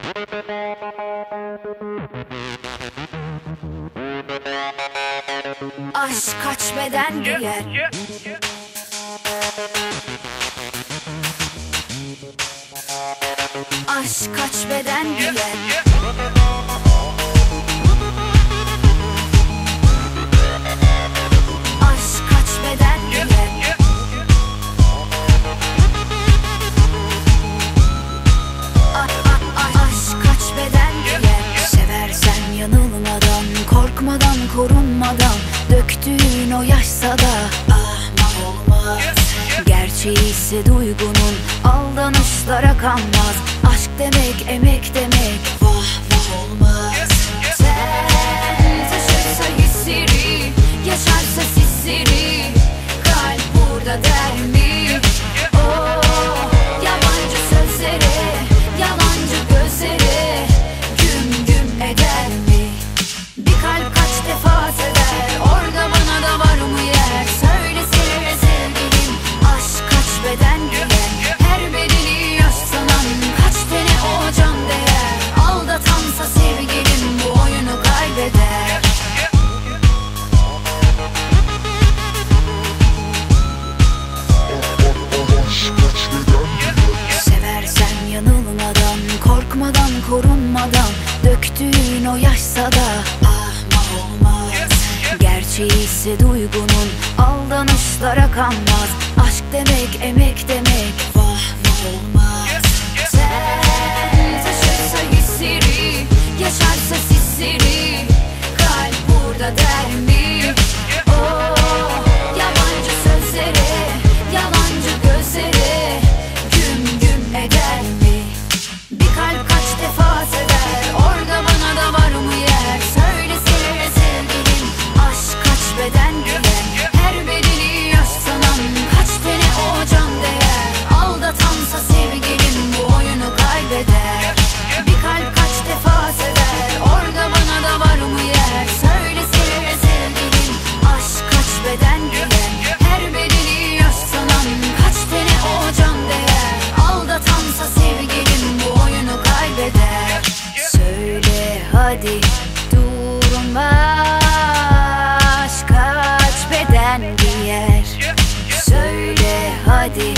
Aşk kaç beden giyer. Aşk kaç beden giyer. Aşk kaç beden giyer. Aşk kaç beden giyer. Seversen yanılmadan, korkmadan, korunmadan, döktüğün o yaşsa da ahmak olmaz. Gerçeği ise duygunun, aldanışlara kanmaz. Aşk demek emek demek, vah vah olmaz. Sen taşırsa hisleri, yaşarsa sisleri, kalp burada der mi? Oh, yabancı sözlere, yalancı gözlere güm güm eder mi? Bir kalp kaç defa sever, orada bana da var mı yer? Söylesene sevgilim, aşk kaç beden giyer. Her bedeni yaş sanan, kaç tane o can değer. Aldatansa sevgilim bu oyunu kaybeder. Seversen yanılmadan, korkmadan, korunmadan, döktüğün o yaşsa da ahmak olmaz. Gerçeği ise duygunun, aldanışlara kanmaz. Aşk demek emek demek, vah vah olmaz. Sen taşırsa hisleri, yaşarsa sisleri, kalp burada der mi? Oh, yabancı sözlere, yalancı gözlere güm güm eder mi? Bir kalp kaç defa sever, orada bana da var mı yer? Söylesene sevgilim, aşk kaç beden giyer. Her bedeni yaş sanan, kaç tane o can değer. Aldatansa sevgilim bu oyunu kaybeder. Bir kalp kaç defa sever, orada bana da var mı yer? Söylesene sevgilim, aşk kaç beden giyer. Her bedeni yaş sanan, kaç tane o can değer. Aldatansa sevgilim bu oyunu kaybeder. Söyle hadi durma, aşk kaç beden giyer. Söyle hadi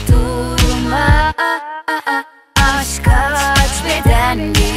durma, aşk kaç beden giyer.